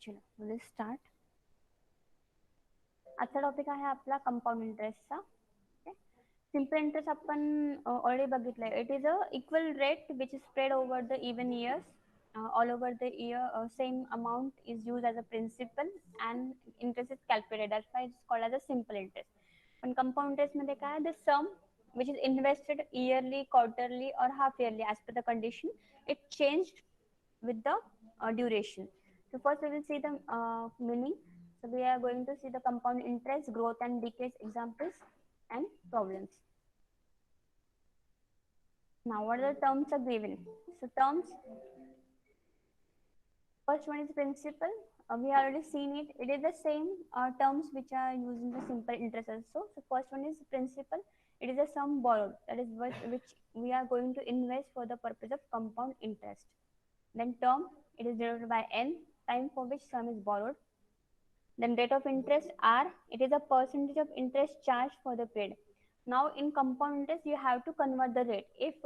चलो will start. आजचा topic आहे आपला कंपाऊंड इंटरेस्टचा. सिम्पल इंटरेस्ट आपण ऑलरेडी बघितलंय. It is a equal rate which is spread over the even years. All over the year, same amount is used as a principal and interest is calculated. That's why it's called as a simple interest. पण compound interest मध्ये काय, the sum which is invested yearly, quarterly or half yearly as per the condition, it changed with the duration. So first we will see the meaning. So we are going to see the compound interest, growth and decay examples and problems. Now what are the terms are given? So terms, first one is principal. We have already seen it. It is the same terms which are used in the simple interest also. So first one is principal. It is a sum borrowed, that is which we are going to invest for the purpose of compound interest. Then term, it is denoted by n, time for which sum is borrowed. Then rate of interest r, it is a percentage of interest charged for the period. Now in compound interest you have to convert the rate. If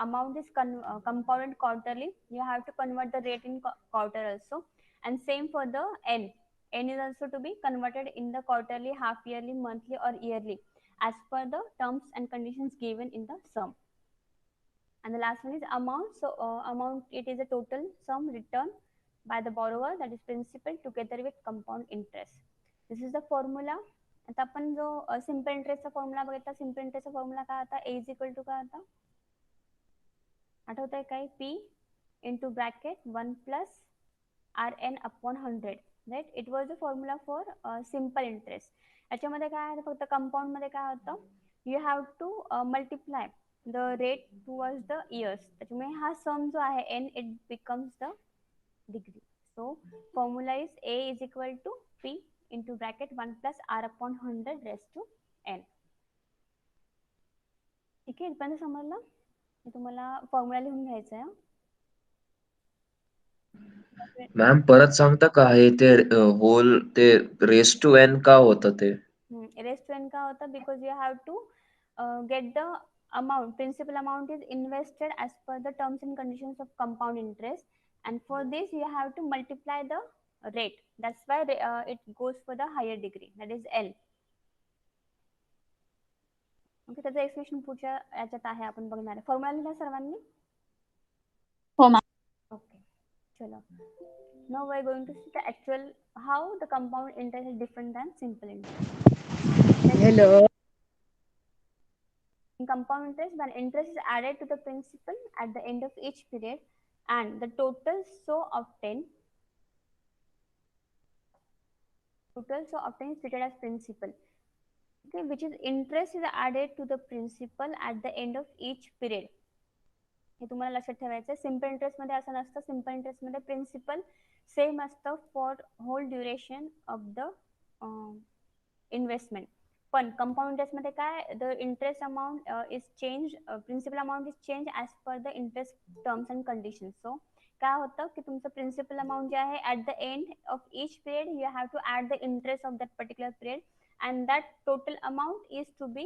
amount is compounded quarterly, you have to convert the rate in quarter also. And same for the n. N is also to be converted in the quarterly, half yearly, monthly or yearly as per the terms and conditions given in the sum. And the last one is amount. So amount, it is a total sum returned by the borrower, that is principal, together with compound interest. This is the formula. आता आपण जो simple इंटरेस्टचा formula बघितला, simple इंटरेस्टचा formula काय होता, ए is equal to काय होता, आठवतंय काय, P into bracket 1 plus R N upon 100, right. It was the formula for simple interest. याच्यामध्ये काय आहे, फक्त कंपाऊंड मध्ये काय होतं, you have to multiply the rate towards the years. त्याच्यामुळे हा सम जो आहे N, it becomes the degree. So formula is A is equal to P into bracket 1 plus R upon 100 raise to N. ठीक आहे, इथपर्यंत समजलं. मी तुम्हाला formula लिहून घ्यायचा आहे. मॅम परत सांगता का, हे ते होल ते रेस टू एन का होतं ते? रेस टू एन का होतं, because you have to get the amount, principal amount is invested as per the terms and conditions of compound interest, and for this you have to multiply the rate. That's why it goes for the higher degree, that is L. Okay, त्याचं explanation पुढच्या याच्यात आहे, आपण बघणार आहे. Formula लिहिला सर्वांनी? हो मॅम. ओके, चलो. Now we are going to see the actual how the compound interest is different than simple interest. Hello. In compound interest, when interest is added to the principal at the end of each period and the total so obtained is treated as principal. Okay, which is interest is added to the principal at the end of each period. हे तुम्हाला लक्षात ठेवायचं आहे. Simple interest मध्ये असं नसतं. Simple interest मध्ये principal same असतं for whole duration of the investment. पण कंपाऊंड इंटरेस्ट मध्ये काय, the interest amount is change, principal amount is change as per the interest terms and condition. So काय होतं की तुमचं प्रिन्सिपल अमाउंट जे आहे at the end of each period you have to add the interest of that particular period, and that total amount is to be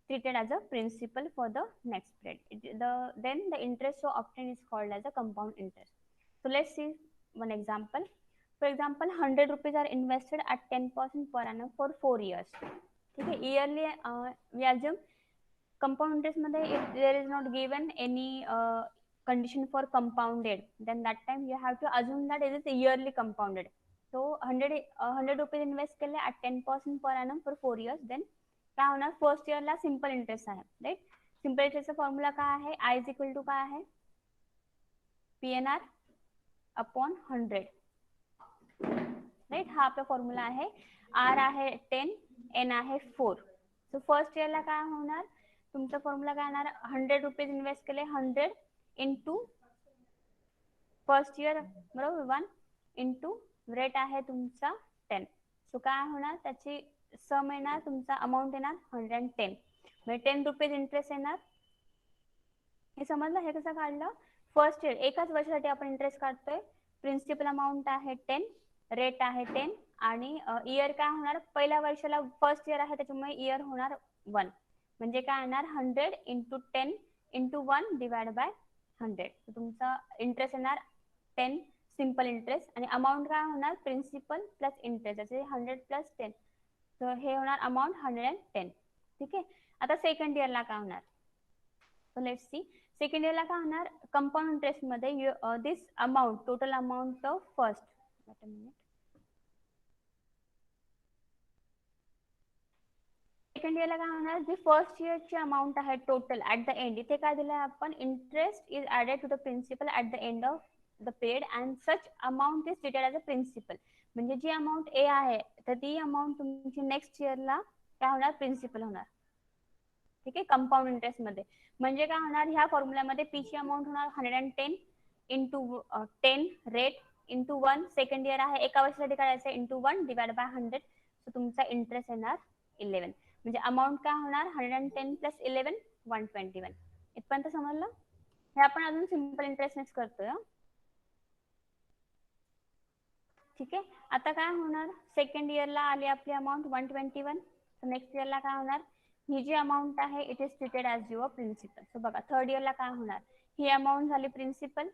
treated as a principal for the next period. Then the interest so obtained is called as a compound interest. So let's see one example. For example, 100 rupees are invested at 10% per annum for 4 years. ठीक है, yearly we assume compound interest मध्ये if there is not given any condition for compounded, then that time you have to assume that it is yearly compounded. So 100 rupees invest केले at 10% per annum for 4 years. then काय होणार, first इयरला simple interest आहे, right. Simple इंटरेस्टचा formula काय आहे, I is equal to काय आहे, PNR upon 100, right. हा आपला फॉर्म्युला आहे. आर आहे 10, एन आहे 4. सो फर्स्ट इयरला काय होणार, तुमचा फॉर्म्युला काय येणार, 100 रुपीज इन्व्हेस्ट केले, 100 इंटू फर्स्ट इयर, बरोबर, 1 इंटू रेट आहे तुमचा 10. सो काय होणार, त्याची सम येणार, तुमचा अमाऊंट येणार 110, म्हणजे 10 रुपीज इंटरेस्ट येणार. हे समजलं, हे कसं काढलं, फर्स्ट इयर एकाच वर्षासाठी आपण इंटरेस्ट काढतोय. प्रिन्सिपल अमाऊंट आहे 10, रेट आहे 10 आणि इयर काय होणार, पहिल्या वर्षाला फर्स्ट इयर आहे त्याच्यामुळे इयर होणार 1, म्हणजे काय येणार 100 इंटू 10 इंटू 1 डिवाइड बाय 100. तुमचा इंटरेस्ट येणार 10 सिम्पल इंटरेस्ट, आणि अमाऊंट काय होणार प्रिन्सिपल प्लस इंटरेस्ट, जसे 100 प्लस 10, तर हे होणार अमाऊंट 110. ठीक आहे. आता सेकंड इयरला काय होणार, सो लेट्स सी. सेकंड इयरला काय होणार, कंपाऊंड इंटरेस्ट मध्ये this amount, total amount of first, second इयरला काय होणार, जी फर्स्ट इयरची अमाऊंट आहे टोटल ऍट द एंड, इथे काय दिलंय आपण, interest is added to the principal at the end of the period and such amount is treated as a principal. म्हणजे जी अमाऊंट ए आहे तर ती अमाऊंट तुमची नेक्स्ट इयरला काय होणार, प्रिन्सिपल होणार. ठीक आहे, कंपाऊंड इंटरेस्ट मध्ये. म्हणजे काय होणार, ह्या फॉर्म्युल्यामध्ये पी ची अमाऊंट होणार 110 into 10 rate into 1, second year आहे, एका वर्षासाठी काढायचं इंटू 1 डिवाइड बाय 100, सो तुमचा इंटरेस्ट येणार 11. म्हणजे अमाऊंट काय होणार 110 प्लस 11 121. इथपर्यंत समजलं. हे आपण अजून सिम्पल इंटरेस्टनेच करतोय. ठीक आहे. आता काय होणार, सेकंड इयरला आली आपली अमाऊंट 121, तर नेक्स्ट इयरला काय होणार, ही जी अमाऊंट आहे it is treated as your principal. So बघा थर्ड इयरला काय होणार, ही अमाऊंट झाली प्रिन्सिपल,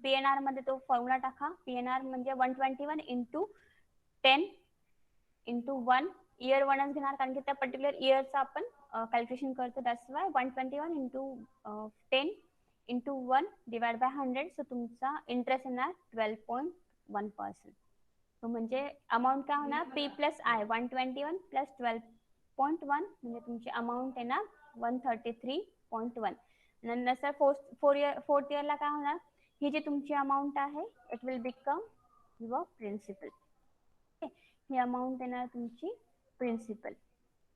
पीएनआर मध्ये तो फॉर्म्युला टाका, पीएनआर म्हणजे 121 इंटू 10 इंटू 1, इयर 1च घेणार कारण की त्या पर्टिक्युलर इयरचं आपण कॅल्क्युलेशन करतो, that's why 121 into 10 into 1 divide by 100, so तुमचा इंटरेस्ट येणार 12.1%. सो म्हणजे अमाऊंट काय होणार, पी प्लस आय 121 प्लस 12.1, म्हणजे तुमची अमाऊंट येणार 133.1. नंतर फोर्थ इयरला काय होणार, ही जी तुमची अमाऊंट आहे it will become your principal. ही अमाऊंट येणार तुमची प्रिन्सिपल.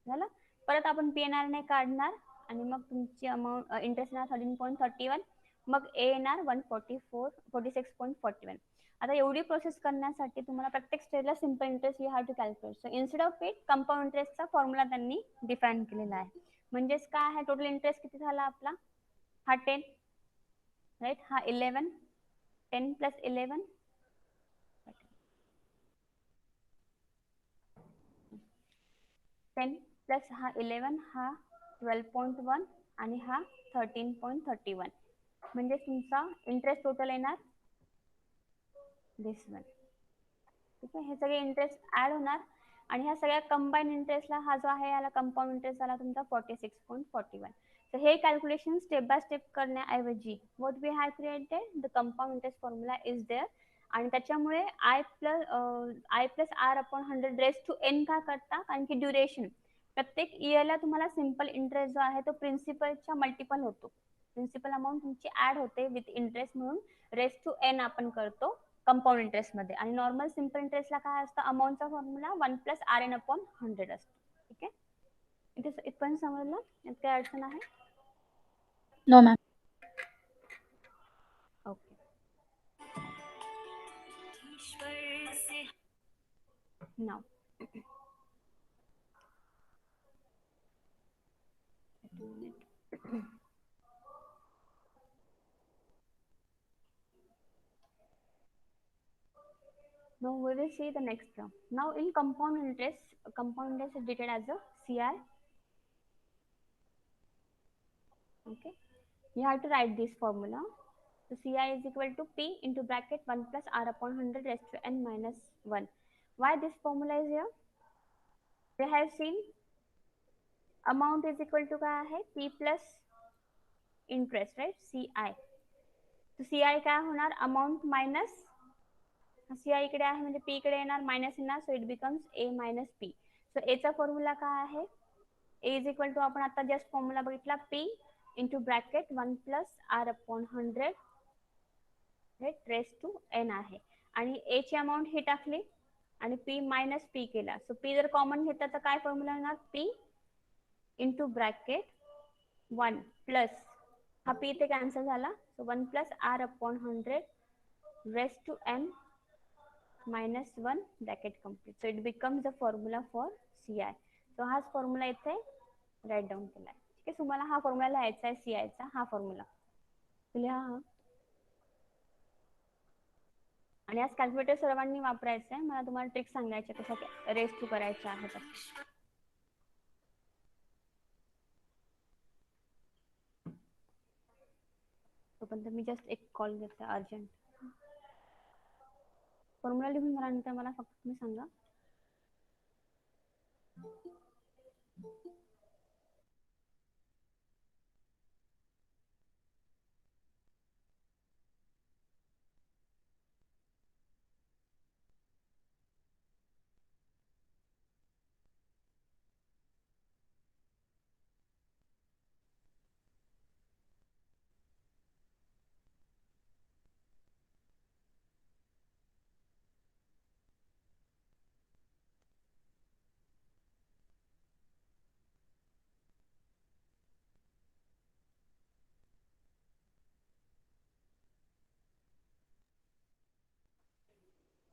झालं. परत आपण पीएनआर ने काढणार आणि मग तुमची अमाऊंट इंटरेस्ट येणार 13.31, मग ए येणार 46.41. आता एवढी प्रोसेस करण्यासाठी तुम्हाला प्रत्येक स्टेजला simple interest you have to calculate. So instead of it compound इंटरेस्टचा फॉर्म्युला त्यांनी डिफाईन केलेला आहे. म्हणजेच काय आहे, टोटल इंटरेस्ट किती झाला आपला, हा 10 राईट, हा 11, 10 प्लस 11 10 प्लस हा 11, हा 12.1 आणि हा 13.31. म्हणजे तुमचा इंटरेस्ट टोटल येणार दिस वन. ठीक आहे. हे सगळे इंटरेस्ट ऍड होणार आणि ह्या सगळ्या कंबाईन इंटरेस्टला हा जो आहे याला कंपाऊंड इंटरेस्ट झाला तुमचा 46.41. तर हे कॅल्क्युलेशन स्टेप बाय स्टेप करण्याऐवजी what we have created the compound interest formula is there, आणि त्याच्यामुळे I plus R upon 100 raise to N का करता, कारण की ड्युरेशन प्रत्येक इयरला तुम्हाला सिम्पल इंटरेस्ट जो आहे तो प्रिन्सिपलच्या मल्टिपल होतो, प्रिन्सिपल अमाऊंट तुमची ऍड होते विथ इंटरेस्ट, म्हणून रेस टू एन आपण करतो कंपाऊंड इंटरेस्ट मध्ये. आणि नॉर्मल सिम्पल इंटरेस्टला काय असतं, अमाऊंटचा formula 1 plus R N upon 100 असतो. ठीक आहे. इथपर्यंत समजलं, यात काय अडचण आहे? No ma'am. Okay. Now now we will see the next term. Now in compound interest is treated as a CI. Okay, you have to write this formula. So CI is equal to P into bracket 1 plus R upon 100 raised to n minus 1. Why this formula is here? We have seen amount is equal to काय आहे, P plus interest, right, CI. So CI काय होणार, amount minus CI इकडे आहे म्हणजे P इकडे येणार, minus येणार, so it becomes A minus P. So A चा फॉर्म्युला काय आहे, A इज इक्वल टू आपण आता जस्ट फॉर्म्युला बघितला, P into bracket 1 plus R upon 100 raise to N आहे, आणि A ची अमाऊंट ही टाकली आणि P मायनस P केला. सो P जर कॉमन घेतला तर काय फॉर्म्युला येणार, P इंटू ब्रॅकेट 1 प्लस हा P इथे कॅन्सल झाला, so 1 plus R upon 100 raise to N minus 1 bracket complete. So it becomes the formula for CI. So हाच फॉर्म्युला इथे राईट डाऊन केलाय. ठीक आहे. तुम्हाला हा फॉर्म्युला लिहायचा आहे CI चा, हा फॉर्म्युला लिहा हा, आणि आज कॅल्क्युलेटर सर्वांनी वापरायचा आहे. मला तुम्हाला ट्रिक सांगायचे कशा रेस टू करायच्या आहेत. तोपर्यंत मी जस्ट एक कॉल घेते अर्जंट. फॉर्म्युला लिहून झाल्यानंतर मला फक्त तुम्ही सांगा.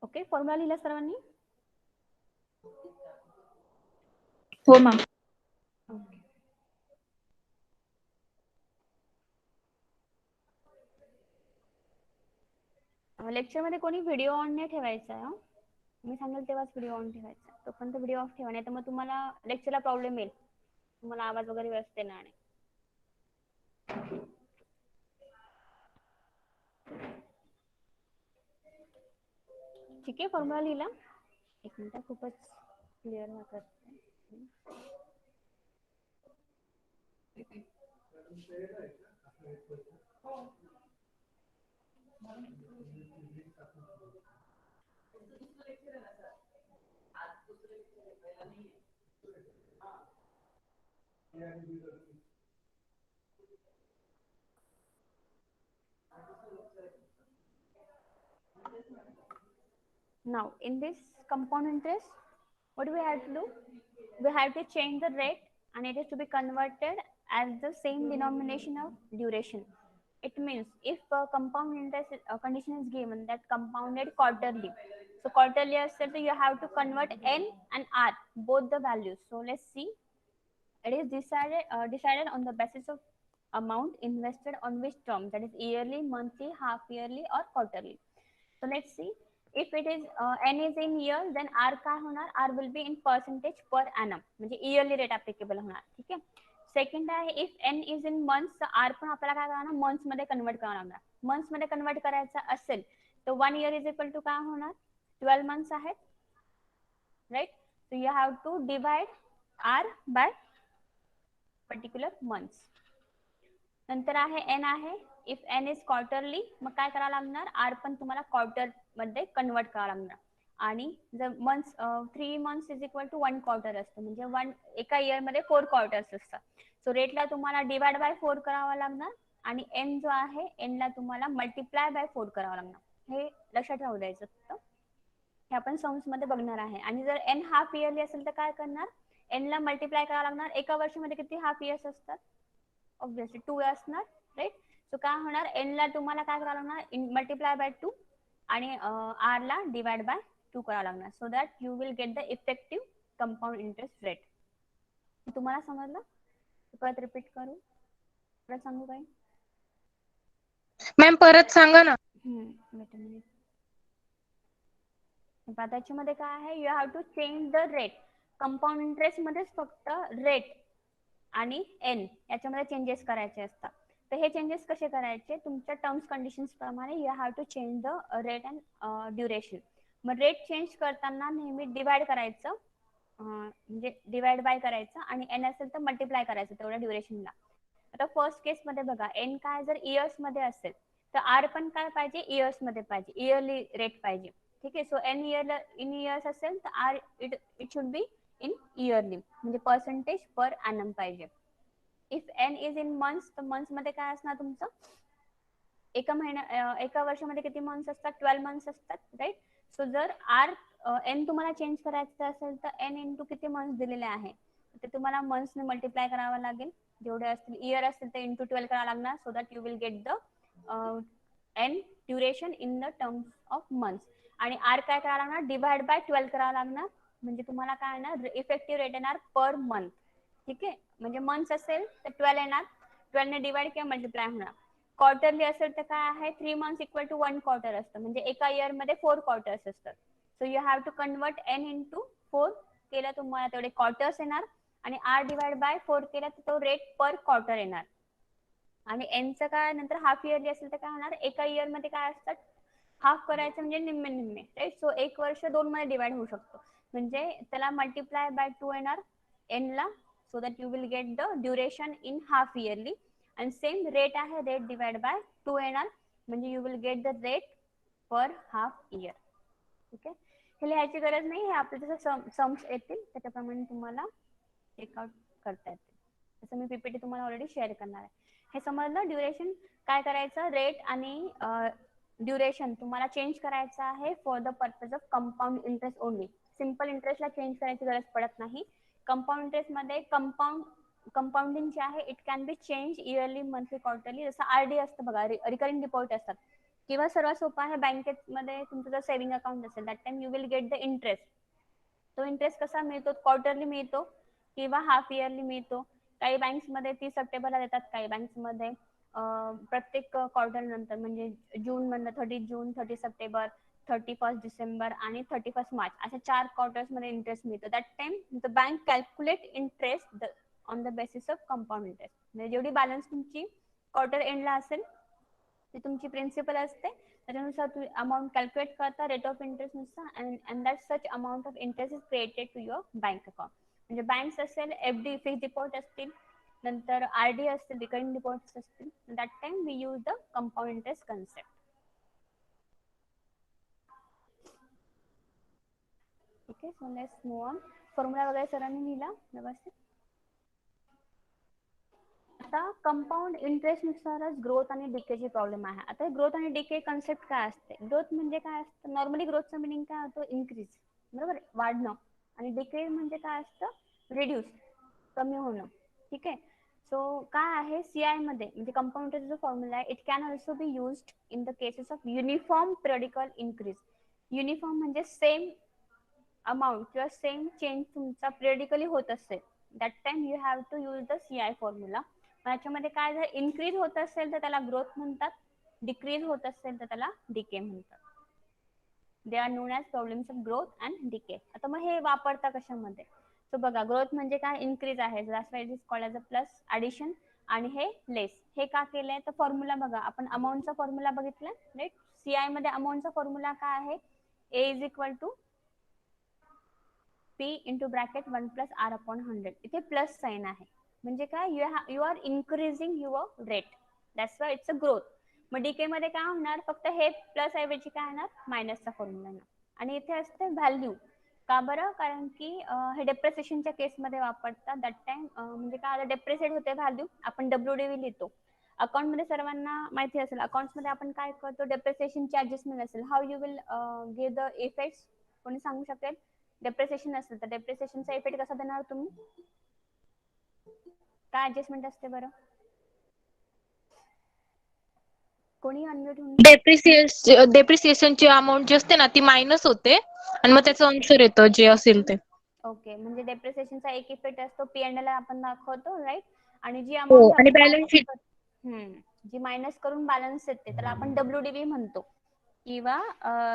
ओके, फॉर्म्युला लिहिला सर्वांनी? हो मॅम. लेक्चर मध्ये कोणी व्हिडिओ ऑन नाही ठेवायचा आहे. मी सांगेल तेव्हाच व्हिडिओ ऑन ठेवायचा, तोपर्यंत व्हिडिओ ऑफ ठेवा, नाही तर मग तुम्हाला लेक्चरला प्रॉब्लेम येईल, तुम्हाला आवाज वगैरे व्यवस्थित येणार नाही. ठीक आहे, फॉर्म्युला लिहिला? एक मिनिट, खूपच क्लिअर वाटत. Now, in this compound interest, what do we have to do? We have to change the rate and it is to be converted as the same denomination of duration. It means if a compound interest condition is given that compounded quarterly. So quarterly asset, you have to convert n and r, both the values. So let's see. It is decided on the basis of amount invested on which term, that is yearly, monthly, half yearly or quarterly. So let's see. If it is n is in years, then r काय होणार? R will be in percentage per annum, म्हणजे yearly rate applicable होणार. ठीक आहे. Second आहे, if n is in months, तर r पण आपल्याला काय करणार? मंथ्स मध्ये कन्वर्ट करावं लागणार. मंथ्स मध्ये कन्वर्ट करायचं असेल तर 1 year is equal to काय होणार? 12 months आहेत, right. So you have to divide r by particular months. नंतर आहे n आहे, इफ n इज क्वार्टरली, मग काय करावं लागणार? r पण तुम्हाला क्वार्टर मध्ये कन्वर्ट करावं लागणार. आणि जर months 3 months is equal to 1 quarter असतं, म्हणजे एका इयर मध्ये 4 क्वार्टर्स असतात. सो रेटला तुम्हाला डिवाइड बाय 4 करावा लागणार आणि n जो आहे n ला तुम्हाला मल्टिप्लाय बाय 4 करावा लागणार. हे लक्षात राहू द्यायचं फक्त. हे आपण सम्स मध्ये बघणार आहे. आणि जर n हाफ इयरली असेल तर काय करणार? n ला मल्टिप्लाय करावं लागणार. एका वर्षामध्ये किती हाफ इयर्स असतात? ऑब्विसली 2 असणार, राईट. सो काय होणार? n ला तुम्हाला काय करावं लागणार? मल्टिप्लाय बाय 2 आणि r ला डिवाइड बाय 2 करावं लागणार. So that you will get the effective compound interest rate. तुम्हाला समजलं? परत रिपीट करू? परत सांगू काय? मॅम परत सांगा ना. Wait a minute. त्याच्यामध्ये काय आहे? You have to change the rate. Compound interest मध्येच फक्त रेट आणि n याच्यामध्ये चेंजेस करायचे असतात. तर हे चेंजेस कसे करायचे? तुमच्या टर्म्स कंडिशन्स प्रमाणे you have to change the rate and duration. मग रेट चेंज करताना नेहमी डिवाइड करायचं, म्हणजे डिवाइड बाय करायचं, आणि n असेल तर मल्टिप्लाय करायचं तेवढ्या ड्युरेशनला. आता फर्स्ट केस मध्ये बघा, n काय जर इयर्स मध्ये असेल तर r पण काय पाहिजे? इयर्स मध्ये पाहिजे, इयरली रेट पाहिजे. ठीक आहे. सो n इन इयर्स असेल तर r it should be in yearly, म्हणजे पर्सेंटेज पर एनम पाहिजे. If n is in months, तर मंथ्स मध्ये काय असणार तुमचं? एका वर्षामध्ये किती मंथ्स असतात? 12 मंथ्स असतात, राईट. सो जर n तुम्हाला चेंज करायचं असेल तर n इंटू किती मंथ्स दिलेले आहे ते तुम्हाला मंथ्स ने मल्टिप्लाय करावं लागेल. जेवढे असतील इयर असतील तर इंटू 12 करावं लागणार. So that you will get the n duration in the terms of months. आणि r काय करावं लागणार? डिवाइड बाय 12 करावं लागणार, म्हणजे तुम्हाला काय येणार? इफेक्टिव्ह रेट येणार पर मंथ. ठीक आहे. म्हणजे मंथ्स असेल तर 12 येणार, 12 ने डिवाइड किंवा मल्टिप्लाय होणार. क्वार्टरली असेल तर काय आहे? 3 months इक्वल टू 1 क्वार्टर असतं, म्हणजे एका इयर मध्ये 4 क्वार्टर्स असतात. So you have to convert n into 4 केलं तुम्हाला तेवढे क्वार्टर्स येणार, आणि r डिवाइड बाय 4 केला तर तो रेट पर क्वार्टर येणार. आणि nचं काय? नंतर हाफ इयरली असेल तर काय होणार? एका इयर मध्ये काय असतात? हाफ करायचं म्हणजे निम्मे निम्मे, राईट. सो 1 वर्ष 2 मध्ये डिवाइड होऊ शकतो, म्हणजे त्याला मल्टिप्लाय बाय 2 येणार एन ला, so that you will get the duration in half yearly. आणि सेम रेट आहे, रेट डिवाइड बाय 2 येणार, म्हणजे you will get the rate per half year. ठीक आहे, हे लिहायची गरज नाही, हे आपले जसं सम्स येतील त्याच्याप्रमाणे तुम्हाला चेकआउट करता येते. तसं मी पीपीटी तुम्हाला ऑलरेडी शेअर करणार आहे. हे समजलं. ड्युरेशन काय करायचं, रेट आणि ड्युरेशन तुम्हाला चेंज करायचं आहे for the purpose of compound interest only. Simple इंटरेस्टला चेंज करायची गरज पडत नाही. कंपाऊंड इंटरेस्ट मध्ये कंपाऊंडिंग जे आहे it can be change yearly, monthly, quarterly. जसं आरडी असतं बघा, रिकरिंग डिपॉझिट असतात, किंवा सर्वात सोपं आहे बँकेमध्ये तुमचं जर सेव्हिंग अकाउंट असेल that time you will get the interest. तो इंटरेस्ट कसा मिळतो, क्वार्टरली मिळतो किंवा हाफ इयरली मिळतो. काही बँक्समध्ये 30 सप्टेंबरला देतात, काही बँक्समध्ये प्रत्येक क्वार्टर नंतर, म्हणजे जून मधलं 30 जून, 30 सप्टेंबर, 31 डिसेंबर आणि 31 मार्च, अशा 4 क्वार्टर्स मध्ये इंटरेस्ट मिळतो. That time the bank calculate interest on the basis of compound interest. म्हणजे जेवढी बॅलन्स तुमची क्वार्टर एंडला असेल ती तुमची प्रिन्सिपल असते, त्याच्यानुसार तुम्ही अमाऊंट कॅल्क्युलेट करता रेट ऑफ इंटरेस्ट नुसार, and that such amount of interest is created to your bank account. म्हणजे बँक्स असेल, एफडी फिक्स डिपॉझिट असतील, नंतर आरडी असतील, रिकरिंग डिपॉझिट असतील, that time we use the compound interest concept. Okay, so let's move on. Formula वगैरे सरांनी लिहिला व्यवस्थित. आता कंपाऊंड इंटरेस्ट नुसारच ग्रोथ आणि डिकेची प्रॉब्लेम आहे. आता ग्रोथ आणि डिके कन्सेप्ट काय असते, ग्रोथ म्हणजे काय असतं, नॉर्मली ग्रोथचा मिनिंग काय होतो, इन्क्रीज, बरोबर, वाढणं. आणि डिके म्हणजे काय असतं, रिड्यूस, कमी होणं. ठीक आहे, सो काय आहे सीआय मध्ये, म्हणजे कंपाऊंड इंटरेस्ट जो फॉर्म्युला आहे, it can also be used in the cases of uniform periodical increase. Uniform म्हणजे सेम अमाऊंट किंवा सेम चेंज तुमचा पिरियडिकली होत असेल, that time you have to use the CI formula. याच्यामध्ये काय, जर इन्क्रीज होत असेल तर त्याला ग्रोथ म्हणतात, डिक्रीज होत असेल तर त्याला डिके म्हणतात. They are non as problems of growth and decay. आता मग हे वापरता कशामध्ये, सो बघा, ग्रोथ म्हणजे काय, इन्क्रीज आहे, that's why it is called as a plus addition. आणि हे लेस, हे का केलंय, तर फॉर्म्युला बघा, आपण अमाऊंटचा फॉर्म्युला बघितला, राईट. सीआय मध्ये अमाऊंटचा फॉर्म्युला काय आहे, A is equal to P into bracket 1 plus R upon 100. इथे प्लस साइन आहे, म्हणजे काय, you are increasing your rate, that's why it's a growth. मग डीके मध्ये काय होणार, फक्त हे प्लस ऐवजी काय येणार, मायनसचा फॉर्म्युला येणार. आणि इथे असते व्हॅल्यू, का बरं, कारण की हे डेप्रिसिएशनच्या केसमध्ये वापरतात. दॅट टाइम म्हणजे काय, डेप्रिसिएट होते व्हॅल्यू, आपण डब्ल्यूडीव्ही लिहितो. अकाउंट मध्ये सर्वांना माहिती असेल, अकाउंट मध्ये आपण काय करतो, डेप्रिसिएशनची ऍडजस्टमेंट असेल, how you will give the effects, कोणी सांगू शकेल. डेप्रिसिएशन असेल तर डेप्रिसिएशनचा इफेक्ट कसा देणार तुम्ही, काय ऍडजस्टमेंट असते बरं, कोणी अनम्यूट होऊन. डेप्रिसिएशनची अमाऊंट जी असते ना ती मायनस होते आणि मग त्याचं आन्सर येतं जे असेल ते. ओके, म्हणजे डेप्रिसिएशनचा एक इफेक्ट असतो, पी&एल ला आपण दाखवतो, राईट. आणि जी हो, अमाऊंट आणि आपण बॅलन्स शीट. जी मायनस करून बॅलन्स येते त्याला आपण डब्ल्यूडीबी म्हणतो, किंवा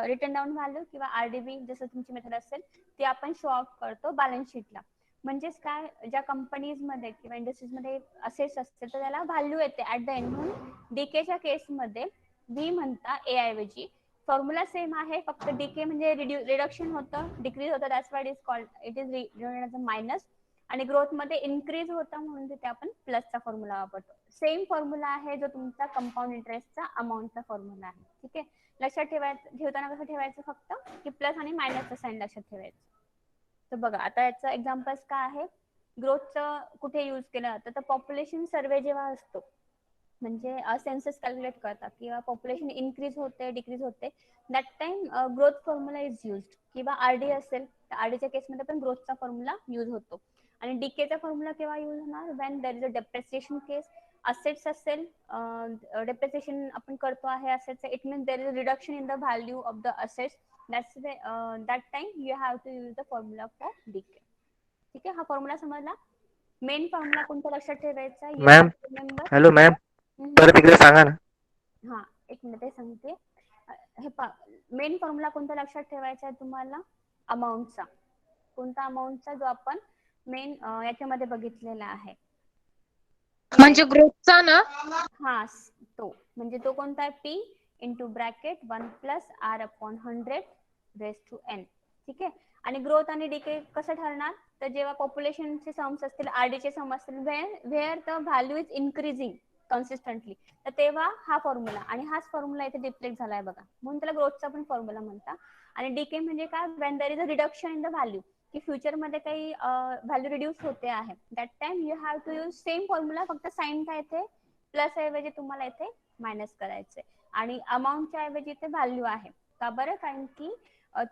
रिटर्न डाऊन व्हॅल्यू किंवा आरडीबी, जसं तुमची मेथड असेल ती आपण शो ऑफ करतो बॅलन्स शीटला. म्हणजेच काय, ज्या कंपनीज मध्ये किंवा इंडस्ट्रीज मध्ये असेट्स असतील तर त्याला व्हॅल्यू येते ऍट द एंड. म्हणून डीकेच्या केसमध्ये व्ही म्हणता ए ऐवजी. फॉर्म्युला सेम आहे, फक्त डीके म्हणजे रिडक्शन होतं, डिक्रीज होतं, that's why it is called, it is return minus. आणि ग्रोथ मध्ये इन्क्रीज होता म्हणून तिथे आपण प्लसचा फॉर्म्युला वापरतो. सेम फॉर्म्युला आहे जो तुमचा कंपाऊंड इंटरेस्टचा अमाऊंटचा फॉर्म्युला आहे. ठीक आहे, लक्षात ठेवताना कसं ठेवायचं, फक्त की प्लस आणि मायनसचा साइन लक्षात ठेवायचं. तर बघा, आता याचं एक्झाम्पल्स काय आहे, ग्रोथचं कुठे यूज केलं जातं, तर पॉप्युलेशन सर्वे जेव्हा असतो, म्हणजे सेन्सस कॅल्क्युलेट करतात किंवा पॉप्युलेशन इन्क्रीज होते, डिक्रीज होते, that time growth formula is used. किंवा आरडी असेल तर आरडीच्या केसमध्ये पण ग्रोथचा फॉर्म्युला यूज होतो. आणि डीकेचा फॉर्म्युला केव्हा यूज होणार, when there is a depreciation case, assets असेल, डेप्रिसिएशन आपण करतो आहे assets, it means there is a reduction in the value of the assets, that time you have to use the formula for DK. ठीक आहे, हा formula समजला. Main formula कोणता लक्षात ठेवायचा, you have ma'am, to remember. Hello ma'am, परत एकदा सांगा ना. हा, एक मिनिट ते सांगते. हे मेन फॉर्म्युला कोणता लक्षात ठेवायचा आहे तुम्हाला, अमाऊंटचा. कोणता अमाऊंटचा, जो आपण मेन याच्यामध्ये बघितलेला आहे, म्हणजे ग्रोथचा ना. हा, तो म्हणजे तो कोणता आहे, P into bracket 1 plus R upon 100 raise to N. ठीक आहे. आणि ग्रोथ आणि डिके कसं ठरणार, तर जेव्हा पॉप्युलेशनचे सम्स असतील, आरडीचे सम असतील, where the value is increasing consistently, तर तेव्हा हा फॉर्म्युला, आणि हाच फॉर्म्युला इथे डिफ्लेक्ट झालाय बघा, म्हणून त्याला ग्रोथचा पण फॉर्म्युला म्हणतात. आणि डीके म्हणजे काय, when there is a reduction in the value, की फ्युचर मध्ये काही व्हॅल्यू रिड्यूस होते आहे, that time you have to use same formula, फक्त साइन काय इथे प्लस ऐवजी तुम्हाला इथे मायनस करायचंय. आणि अमाऊंटच्या ऐवजी इथे व्हॅल्यू आहे. का बरं, कारण की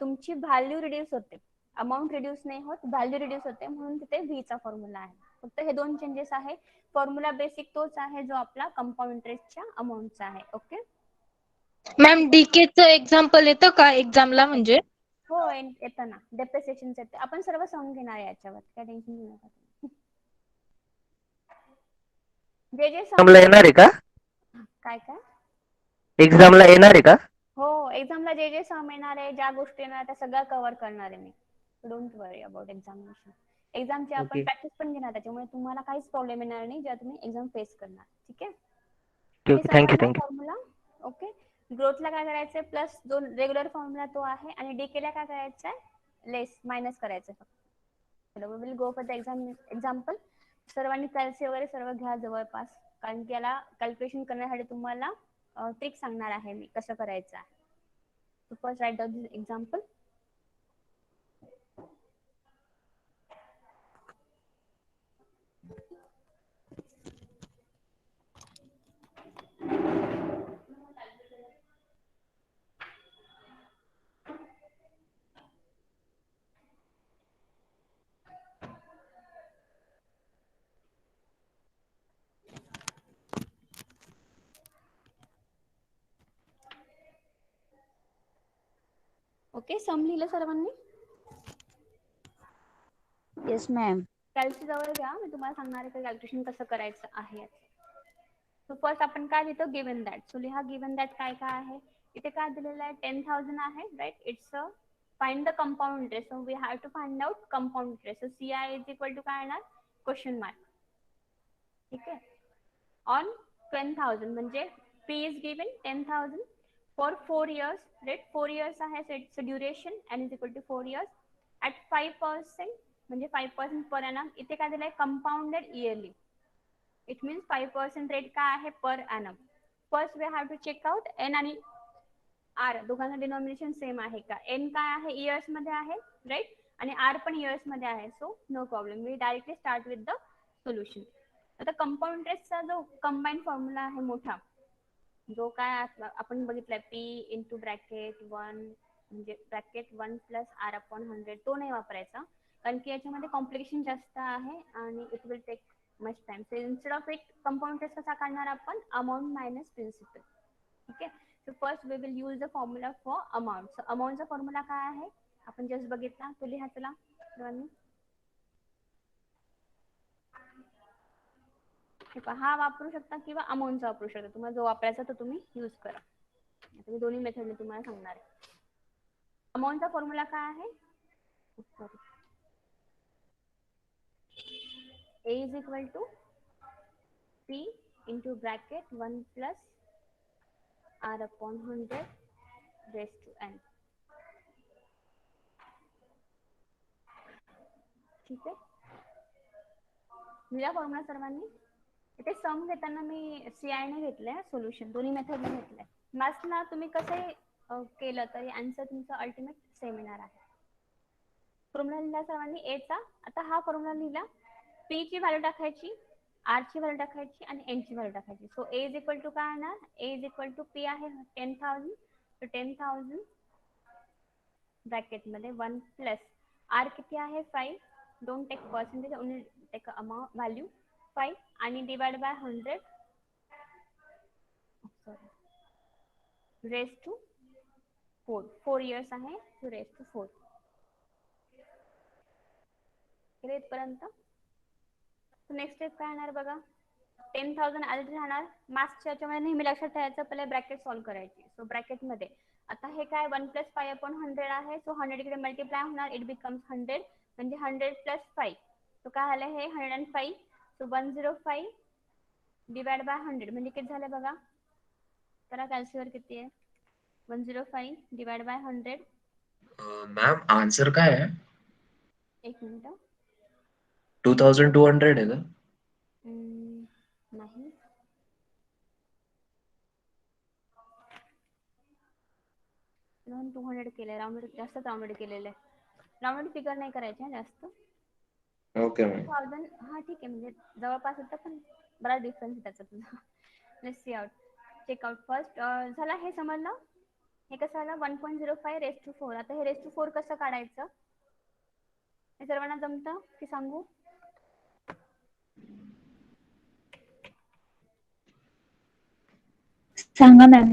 तुमची व्हॅल्यू रिड्यूस होते, अमाऊंट रिड्यूस नाही होत, व्हॅल्यू रिड्यूस होते, म्हणून तिथे व्ही चा फॉर्म्युला आहे. फक्त हे दोन चेंजेस आहे. फॉर्म्युला बेसिक तोच आहे जो आपला कंपाऊंड इंटरेस्टच्या अमाऊंटचा आहे. ओके मॅम डीकेचं एक्झाम्पल येतं का एक्झामला म्हणजे? हो, येतं ना, डेप्रिसिएशन येते. आपण सर्व समजून घेणार आहे याच्यावर, काय टेन्शन घेऊ नका. जे जे एक्झामला येणार आहे का? काय काय एक्झामला येणार आहे का? हो, एक्झामला जे जे सम येणार आहे, ज्या गोष्टी येणार त्या सगळ्या कव्हर करणार आहे मी. Don't worry about examination. एक्झामची आपण ओके प्रॅक्टिस पण घेणार, त्याच्यामुळे तुम्हाला काहीच प्रॉब्लेम येणार नाही जेव्हा तुम्ही एक्झाम फेस करणार. ठीक आहे, ओके हे ओके थँक्यू समजलं थँक्यू. फॉर्म्युला. ओके, ग्रोथला काय करायचंय, प्लस जो रेग्युलर फॉर्म्युला तो आहे, आणि डीकेला काय करायचंय, लेस मायनस करायचंय फक्त. चलो we will go for the example. सर्वांनी कॅल्सी वगैरे सर्व घ्या जवळपास, कारण की याला कॅल्क्युलेशन करण्यासाठी तुम्हाला ट्रिक सांगणार आहे मी कसं करायचं आहे. So first write down this example. Okay, sum लिहिलं सर्वांनी? Yes ma'am. कॅल्सी जवळ घ्या, मी तुम्हाला सांगणार आहे की कॅल्क्युलेशन कसं करायचं आहे. सो फर्स्ट आपण काय लिहितो, गिवन दॅट. सो लिहा गिवन दॅट काय काय आहे. इथे काय दिलेलं आहे, 10,000 आहे, right. It's a find the compound interest. So we have to find out compound interest. So C I is equal to काय येणार, क्वेश्चन मार्क. ठीक आहे, ऑन 10,000 म्हणजे P is given 10,000 for 4 years, right. 4 years आहे, so it's duration N is equal to 4 years at 5%, म्हणजे 5% per annum. इथे काय दिलंय, compounded yearly. It means 5% rate काय आहे, per annum. First we have to check out N आणि R दोघांचं denomination same आहे का. एन काय आहे, इयर्स मध्ये आहे, राईट, आणि आर पण इयर्स मध्ये आहे. So no problem, we directly start with the solution. आता कंपाऊंड इंटरेस्टचा जो कंबाईंड फॉर्म्युला आहे मोठा, जो काय आपण बघितलाय, पी इंटू ब्रॅकेट 1 म्हणजे ब्रॅकेट 1 प्लस आर अपॉन 100, तो नाही वापरायचा, कारण की याच्यामध्ये कॉम्प्लिकेशन जास्त आहे आणि it will take much time. So instead of it compound interest कसा काढणार आपण, अमाऊंट मायनस प्रिन्सिपल. ठीक आहे, so first we will use the formula for amount. So अमाऊंटचा फॉर्म्युला काय आहे, आपण जस्ट बघितला, तो लिहा चला सर्वांनी. हा वापरू शकता किंवा अमाऊंटचा वापरू शकता, तुम्हाला जो वापरायचा तो तुम्ही यूज करा. आता मी दोन्ही मेथडने तुम्हाला सांगणार आहे. अमाऊंटचा फॉर्म्युला काय आहे, A is equal to P into bracket 1 plus R upon 100 raise to N. ठीक आहे, लिहा फॉर्म्युला सर्वांनी. इथे सम घेताना मी सीआय ने घेतलंय, सोल्युशन दोन्ही मेथडने घेतलंय. मॅथ्सला तुम्ही कसे केलं तरी आन्सर तुमचा अल्टिमेट सेम येणार आहे. फॉर्म्युला लिहिला सर्वांनी ए चा. आता हा फॉर्म्युला लिहिला, पी ची व्हॅल्यू टाकायची, आर ची व्हॅल्यू टाकायची आणि एन ची व्हॅल्यू टाकायची. So A is equal to काय येणार, A is equal to P आहे 10,000, तर 10,000 ब्रॅकेट मध्ये 1 प्लस आर किती आहे 5, don't take percentage, only take amount value 5, आणि divide by 100 raise to 4. 4 years आहे, सो रेस टू 4. इथपर्यंत. नेक्स्ट स्टेप काय येणार बघा, 10,000 आधीच राहणार. मार्क्सच्या याच्यामध्ये नेहमी लक्षात ठेवायचं, पहिले ब्रॅकेट सॉल्व्ह करायची. सो ब्रॅकेट मध्ये आता हे काय 1 प्लस 5 अपॉन 100 आहे, सो 100 इकडे मल्टिप्लाय होणार, इट बिकम्स 100, म्हणजे 100 प्लस 5, सो काय झालं हे 105. सो 105 डिवाइड बाय 100 म्हणजे किती झालं बघा, तर कॅल्सीवर किती आहे, 105 डिवाइड बाय 100. मॅम आन्सर काय आहे? एक मिनिट. 2200 आहे का? नाही, 200 केलंय. जास्तच राऊंडेड केलेलं आहे. राऊंडेड फिगर नाही करायचे जास्त. Okay ma'am. 2000. हा ठीक आहे, म्हणजे जवळपास होतं पण बराच डिफरन्स आहे त्याच्यात. Let's see out, check out first. झाला हे समजलं. हे कसं आलं 1.05 रेस टू 4. आता हे रेस टू 4 कसं काढायचं हे सर्वांना जमतं की सांगू? सांगा मॅम.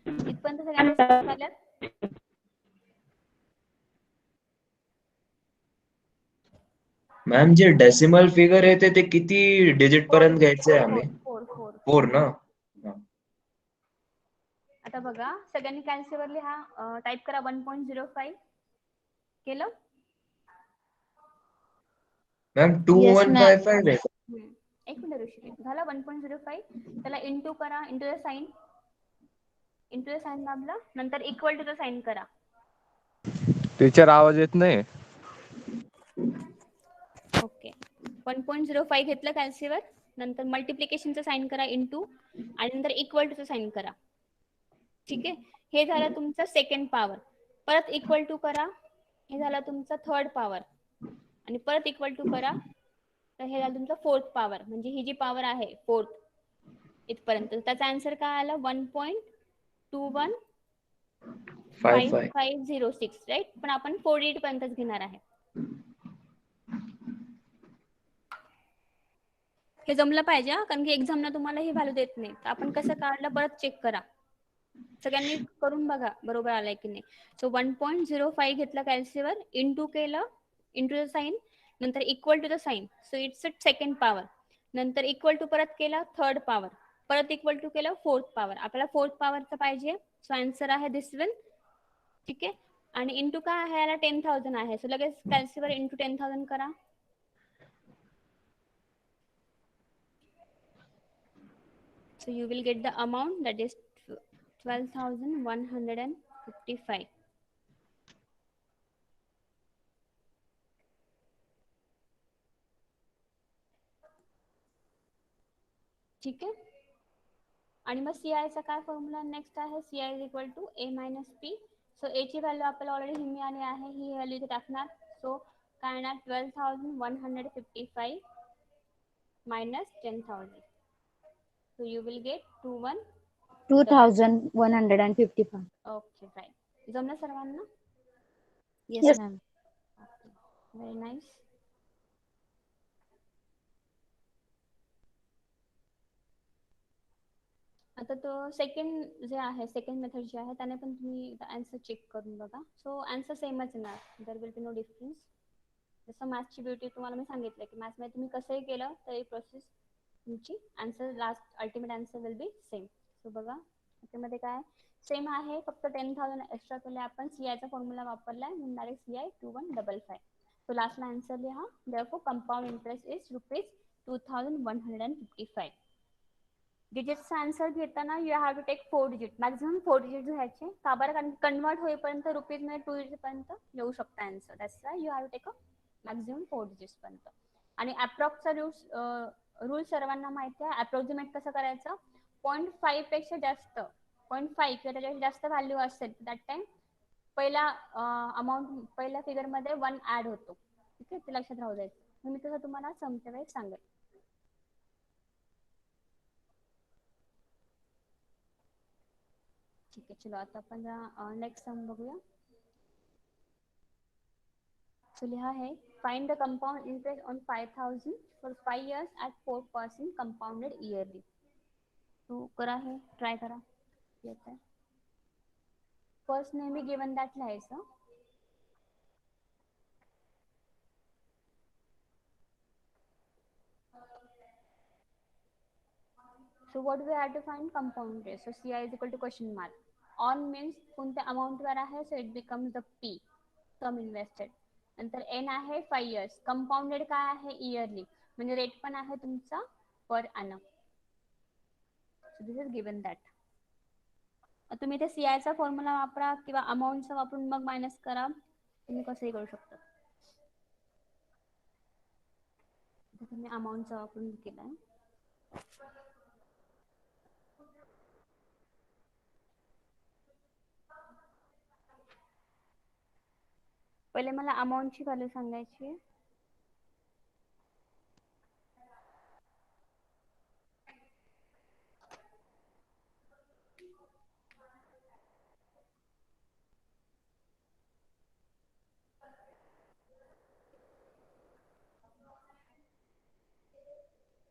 इथपर्यंत सगळ्यांना समजून आलं? मॅम जे डेसिमल फिगर आहे ते किती डिजिट पर्यंत घ्यायचे आहे आम्ही? 4. 4 ना? आता बघा, सगळ्यांनी कॅल्सीवर लिहा. टाईप करा 1.05. केलं? Ma'am Yes, ma'am. 2155 आहे. एक मिनिट ऋषी. झालं 1.05. त्याला इंटू करा, into the sign. Into the sign दाबलं, नंतर इक्वल टू द साइन करा. टीचर आवाज येत नाही. ओके. 1.05 घेतलं कॅल्सीवर, नंतर मल्टिप्लिकेशनचं साइन करा इंटू, आणि नंतर इक्वल टूचं साइन करा. ठीक आहे, हे झालं तुमचं सेकंड पॉवर. परत इक्वल टू करा, हे झालं तुमचं थर्ड पॉवर, आणि परत इक्वल टू करा, तर हे झालं तुमचं फोर्थ पॉवर. म्हणजे ही जी पॉवर आहे फोर्थ इथपर्यंत, त्याचा आन्सर काय आला? 55. 1.21556, राईट. पण आपण 48 पर्यंतच घेणार आहे. हे जमलं पाहिजे, कारण की एक्झामला तुम्हाला ही व्हॅल्यू देत नाही. तर आपण कसं काढलं परत चेक करा. सगळ्यांनी करून बघा बरोबर आलाय की नाही. सो 1.05 घेतलं कॅल्सीवर, इंटू केलं, इंटू द साइन, नंतर equal to the sign. So it's a second power. नंतर इक्वल टू परत केला थर्ड पॉवर, परत इक्वल टू केलं फोर्थ पॉवर. आपल्याला फोर्थ पॉवरचं पाहिजे, सो आन्सर आहे दिस वन. ठीक आहे, आणि इंटू काय आहे याला 10,000 आहे. सो लगेच कॅल्सीवर इंटू 10,000 करा. So you will get the amount that is 12,155. ठीक आहे, आणि मग CI चा काय फॉर्म्युला नेक्स्ट आहे? CI is equal to A minus P. So A ची व्हॅल्यू आपल्याला ऑलरेडी ही मिळाली आहे, ही व्हॅल्यू इथे टाकणार. सो काय येणार? 12,155 minus 10,000. So you will get 2155. Okay, right. जमलं सर्वांना? Yes, ma'am. Very nice. आता तो सेकंड जे आहे, सेकंड मेथड जे आहे, त्याने पण तुम्ही आन्सर चेक करून बघा. सो आन्सर सेमच येणार, there will be no difference. जसं मॅथ्सची ब्युटी तुम्हाला मी सांगितलं की मॅथ्समध्ये तुम्ही कसंही केलं तरी प्रोसेस तुमची answer last ultimate answer will be same. So बघा त्यामध्ये काय सेम आहे, फक्त 10,000 एक्स्ट्रा केले आपण. CIचा फॉर्म्युला वापरलाय म्हणून डायरेक्ट CI 2155. सो लास्टला आन्सर लिहा. Therefore compound interest is ₹2155. डिजिटचा आन्सर घेताना you have to take 4 digit, maximum 4 digit घ्यायचे. का बरं? कारण कन्वर्ट होईपर्यंत रुपीज मध्ये 2 डिजिट पर्यंत येऊ शकतं answer. That's why you have to take a maximum 4 digits पर्यंत. आणि अप्रॉक्सचा रूल सर्वांना माहिती आहे. अप्रॉक्सिमेट कसं करायचं? 0.5 पेक्षा जास्त, 0.5 किंवा त्याच्यापेक्षा जास्त व्हॅल्यू असेल दॅट टाइम पहिला अमाऊंट, पहिल्या फिगर मध्ये 1 ऍड होतो. ठीक आहे, ते लक्षात राहू द्यायचं. मी तसं तुम्हाला समजते वेळेस सांगेल. ठीक आहे, चलो आता आपण नेक्स्ट सम बघूया. सो लिहा है, find the compound interest on 5,000 for 5 years at 4% compounded yearly. तो करा है, ट्राय करा. येत आहे. फर्स्ट नेहमी गिवन दॅट लिहायचं. So what we have to find? Compound interest. So CI is equal to question mark. On means कोणत्या amount वर आहे, so it becomes the P, sum invested. नंतर N आहे 5 years. कंपाउंडेड काय आहे? Yearly, म्हणजे rate पण आहे तुमचा पर annum. So this is given that. तुम्ही ते सीआयचा फॉर्म्युला वापरा किंवा अमाऊंटचा वापरून मग मायनस करा, तुम्ही कसंही करू शकता. तुम्ही अमाऊंटचा वापरून केलाय. पहिले मला अमाऊंटची व्हॅल्यू सांगायची आहे.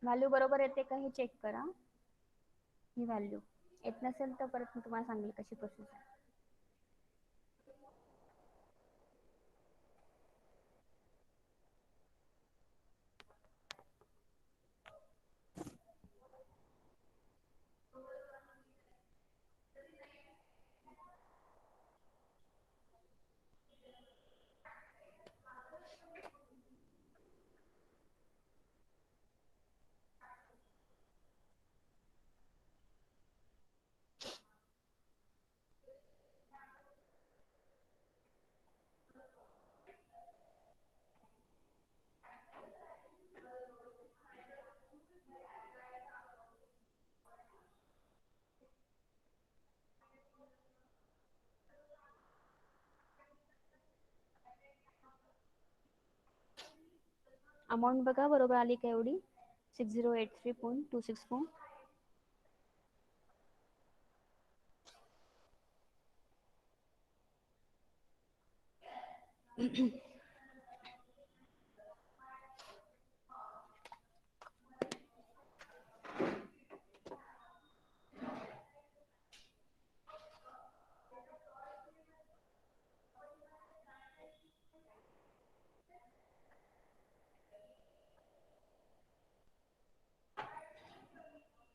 व्हॅल्यू बरोबर येते का हे चेक करा. ही व्हॅल्यू येत नसेल तर परत मी तुम्हाला सांगेल कशी प्रोसेस आहे. अमाऊंट बघा बरोबर आली का एवढी 6083.264.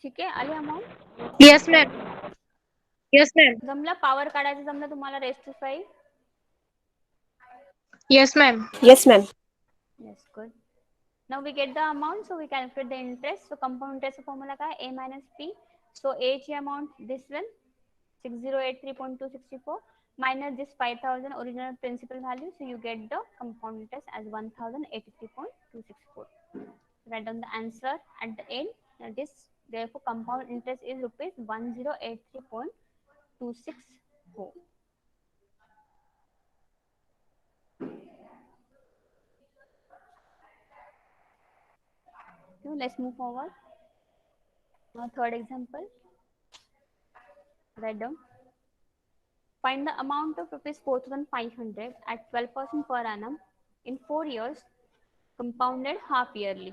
ठीक आहे, आली amount. Yes ma'am. Yes ma'am. जमलं पॉवर काढायचं, जमलं तुम्हाला raised to 5. Yes ma'am. Yes, ma'am. Yes, good. Now we get the amount, so we calculate the interest. So compound interest formula काय A minus P. So A ची amount this one 6083.264 minus this 5000 original principal value. So you get the compound interest as 1083.264. Write down the answer at the end. That is therefore compound interest is rupees 1083.264. So let's move forward. Now third example. Write down. Find the amount of rupees 4500 at 12% per annum in 4 years, compounded half yearly.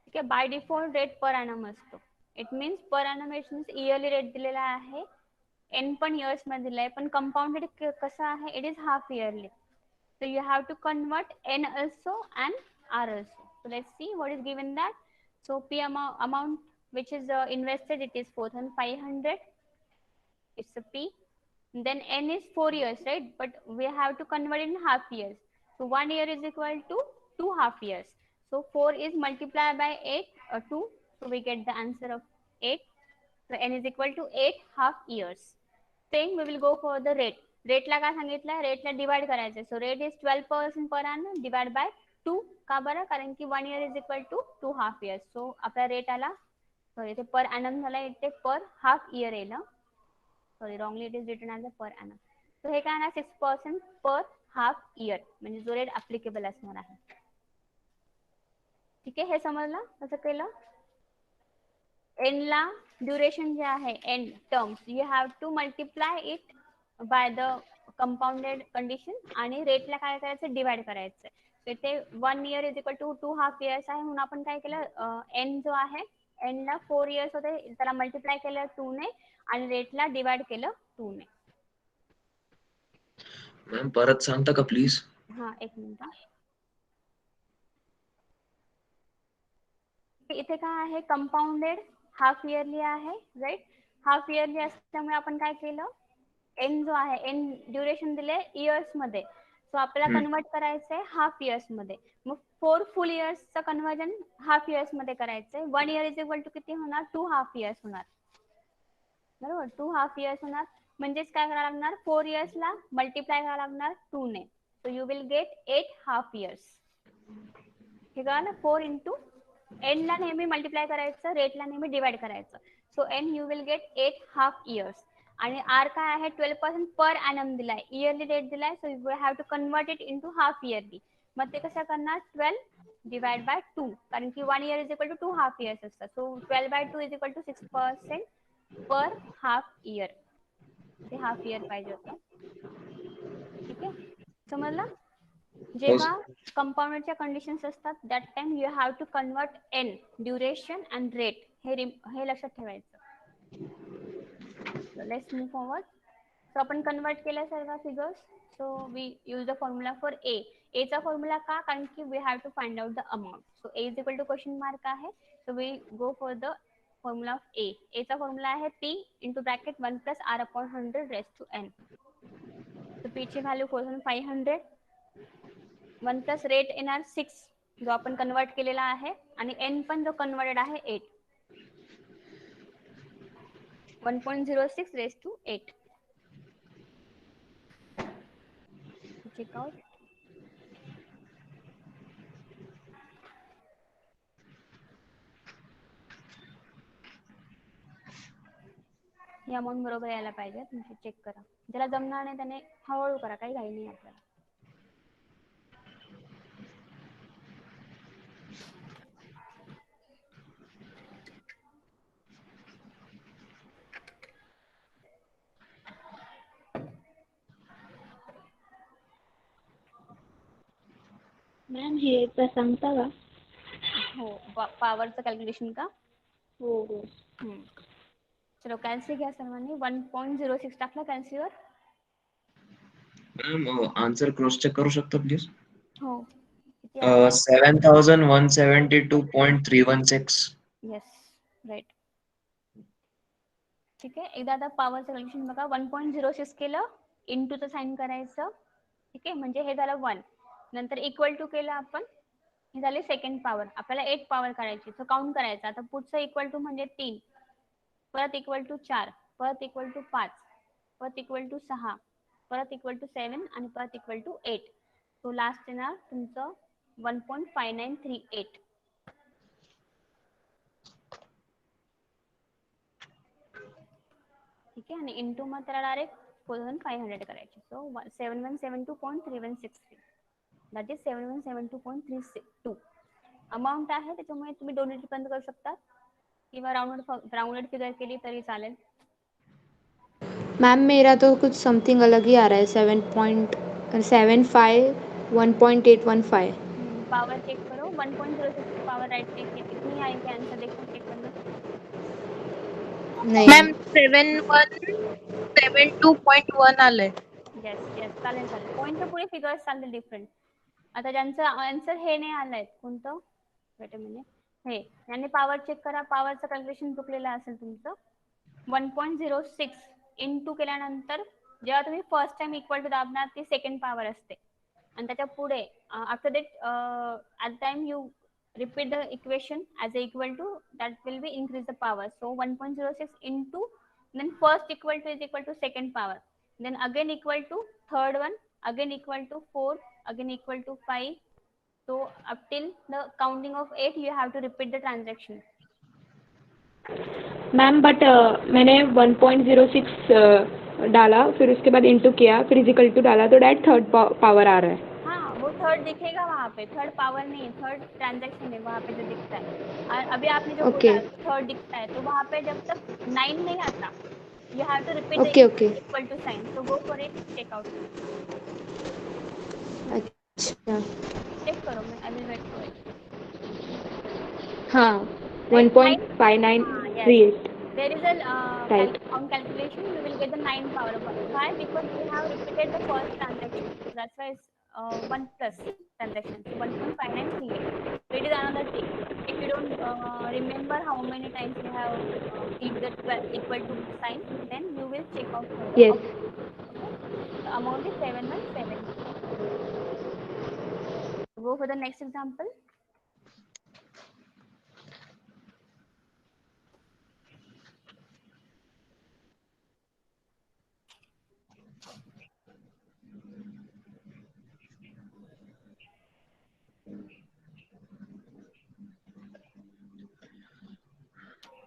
ठीक आहे, by default rate per annum असतो. It means per annum means yearly rate दिलेला आहे, N पण years मध्ये दिलाय, पण compounded कसं आहे, it is half yearly. So you have to convert N also and R also. So let's see what is given that. So P amount which is invested, it is 4500. It's a P. Then N is 4 years, right? But we have to convert in half years. So 1 year is equal to 2 half years. So 4 is multiplied by 8 or 2. So we get the answer of 8. So N is equal to 8 half years. Then we will go for the rate. रेटला काय सांगितलंय, रेटला divide करायचं. So rate is 12% per annum divide by 2. का बरं, कारण की 1 year is equal to 2 half years. So आपला रेट आला, सॉरी इथे पर annum झाला, इथे पर हाफ इयर येईल. Sorry wrongly it is written as a per annum. So हे काय ना 6% पर हाफ इयर, म्हणजे जो रेट ऍप्लिकेबल असणार आहे. ठीक आहे, हे समजलं कसं केलं. एन ला ड्युरेशन जे आहे, N terms, you have to multiply it by the compounded condition आणि रेटला काय करायचं, डिवाइड करायचं. इथे 1 year is equal to 2 half years आहे, म्हणून आपण काय केलं, एन जो आहे, एन ला 4 years होते, त्याला मल्टिप्लाय केलं 2 ने आणि रेटला डिवाइड केलं 2 ने. मॅम परत सांगता का प्लीज. हा एक मिनिट. इथे काय आहे, कंपाऊंडेड हाफ इयरली आहे, राईट. हाफ इयरली असल्यामुळे आपण काय केलं, एन जो आहे, एन ड्युरेशन दिले इयर्स मध्ये. सो आपल्याला कन्वर्ट करायचंय हाफ इयर्स मध्ये. मग 4 फुल इयर्सचं कन्वर्जन हाफ इयर्स मध्ये करायचंय. 1 इयर इज इक्वल टू किती होणार? 2 हाफ इयर्स होणार. बरोबर, 2 हाफ इयर्स होणार. म्हणजेच काय करायला लागणार? 4 इयर्सला मल्टिप्लाय करायला लागणार 2 ने. So you will get 8 half years. हे कळलं ना? 4 इंटू एन ला नेहमी मल्टिप्लाय करायचं, रेटला नेहमी डिवाइड करायचं. So N you will get 8 half years. आणि आर काय आहे? 12% पर ॲनम दिलाय, इयरली रेट दिलाय. So you have to convert it into half yearly. मग ते कसं करणार? 12 डिवाइड बाय 2, कारण की 1 year is equal to 2 half years असतात. So 12 by 2 is equal to 6% per half year. ते हाफ इयर पाहिजे होतं. ठीक आहे, समजलं? जेव्हा कंपाऊंडरच्या कंडिशन्स असतात that time you have to convert N, duration and rate. हे लक्षात ठेवायचं. Let's move forward. सो आपण कन्वर्ट केलं सर्व figures. So we use the formula for A. A चा फॉर्म्युला का? कारण की we have to find out the amount. So A is equal to question mark आहे. So we go for the formula of A. A चा formula आहे P into bracket 1 plus R upon 100 raise to N. So P ची value 4500. 1 plus rate येणार 6 जो आपण convert केलेला आहे, आणि एन पण जो कन्वर्टेड आहे 8. 1.06 रेस टू 8. Check out. हे अमाऊंट बरोबर यायला पाहिजे. तुम्ही चेक करा. ज्याला जमणार नाही त्याने हळूहळू करा, काही घाई नाही आपल्याला. मॅम हे एकदा सांगता का? हो, पॉवरचं कॅल्क्युलेशन का? हो हो. चलो कॅल्सी घ्या सर्वांनी. 1.06 टाकला कॅल्सीवर. मॅम आन्सर क्रॉस चेक करू शकता प्लीज? हो, किती आला? 7172.316. Yes, right. ठीक आहे, एकदा आता पॉवरचं कॅल्क्युलेशन बघा. 1.06 केलं, इंटूचं साइन करायचं. ठीक आहे, म्हणजे हे झालं 1. नंतर इक्वल टू केलं आपण, हे झाले सेकंड पॉवर. आपल्याला 8 पॉवर काढायची. सो काउंट करायचं. आता पुढचं इक्वल टू म्हणजे 3, परत इक्वल टू 4, परत इक्वल टू 5, परत इक्वल टू 6, परत इक्वल टू 7 आणि परत इक्वल टू 8. सो लास्ट येणार तुमचं 1.5938. ठीक आहे, आणि इंटू मग त्याला डायरेक्ट 4500 करायचे. सो 7172.3163. दॅट इज 7172.362 अमाऊंट आहे. त्याच्यामुळे तुम्ही डोनेट बंद करू शकता किंवा राउंडेड फिगर केली तरी चालेल. मैम मेरा तो कुछ समथिंग अलग ही आ रहा है. 7.75 1.815. पावर चेक करो. 1.06 की पावर राइट क्लिक इतनी आएगी आंसर. देखो चेक करना. नहीं मॅम 7172.1 आलंय. येस येस, चालेल चालेल. पॉईंटच्या पुढे फिगर्स चालतील डिफरंट. आता ज्यांचं आन्सर हे नाही आलंय, कोणतं वेट अ मिनिट, हे यांनी पावर चेक करा. पावरचं कॅल्क्युलेशन चुकलेलं असेल तुमचं. 1.06 इंटू केल्यानंतर जेव्हा तुम्ही फर्स्ट टाइम इक्वल टू दाबणार ती सेकंड पॉवर असते, आणि त्याच्या पुढे after that at time you repeat the equation as a equal to, that will be increase the power. So 1.06 into, then first equal to is equal to second power, then again equal to third one, again equal to 4, again equal to 5. So up till the counting of 8 you have to repeat the transaction. Ma'am but मैंने 1.06 डाला, फिर उसके बाद into KIA, फिर इजिकल to डाला, तो direct third power आ रहा है. हाँ, वो थर्ड दिखेगा वहाँ पे. थर्ड पावर नहीं, थर्ड ट्रांजैक्शन है वहाँ पे जो दिखता है. अभी आपने जो बोला थर्ड दिखता है, तो वहाँ पे जब तक 9 नहीं आता, you have to repeat the equal to sign. So go for it, check out. अच्छा, चेक करो. मैं I will wait for it. हाँ 1.5938. There is a Right. on calculation you will get the 9 power. Why? Because we have repeated the first transaction. So that's why it's 1 plus transaction. So 1.5938. So it is another trick. If you don't remember how many times you have keep the equal to sign, then you will check out for the Yes. amount. Okay. The amount is 7172. Go for the next example.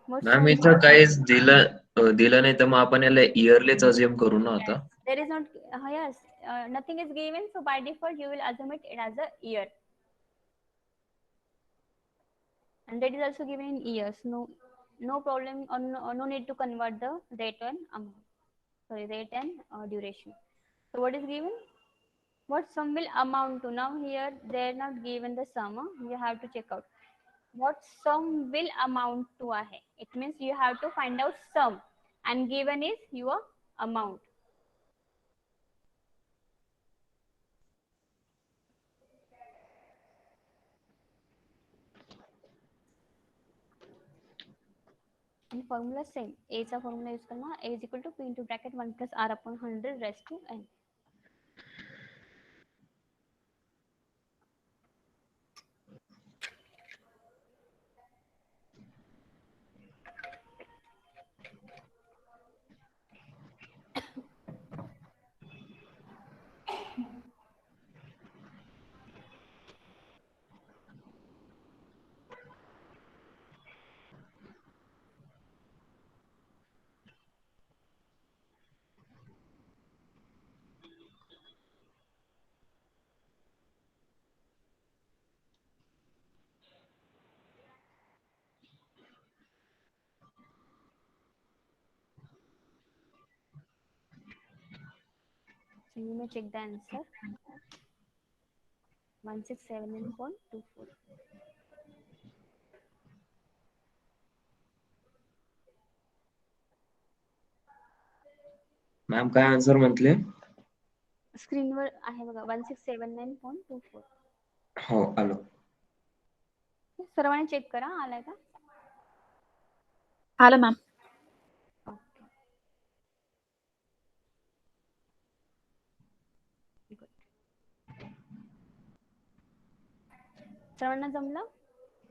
What ma'am sum इथं काहीच दिलं नाही, तर मग आपण याला इयरलीच assume करू ना आता. there is not yes, nothing is given, so by default you will assume it as a year, and that is also given in years. No problem, or no need to convert the rate and rate and duration. So what is given? What sum will amount to? Now here they are not given the sum. You have to check out what sum will amount to आहे. It means you have to find out sum, and given is your amount. And formula same. A चा formula use करना. A is equal to P into bracket 1 plus R upon 100 raised to N. So you may check the answer. 1679.24. Ma'am काय answer म्हटले? स्क्रीनवर आहे बघा 1679.24. हो आलो. सर्वांनी चेक करा आलाय का? आलं मॅम. Okay good. सर्वांना जमलं?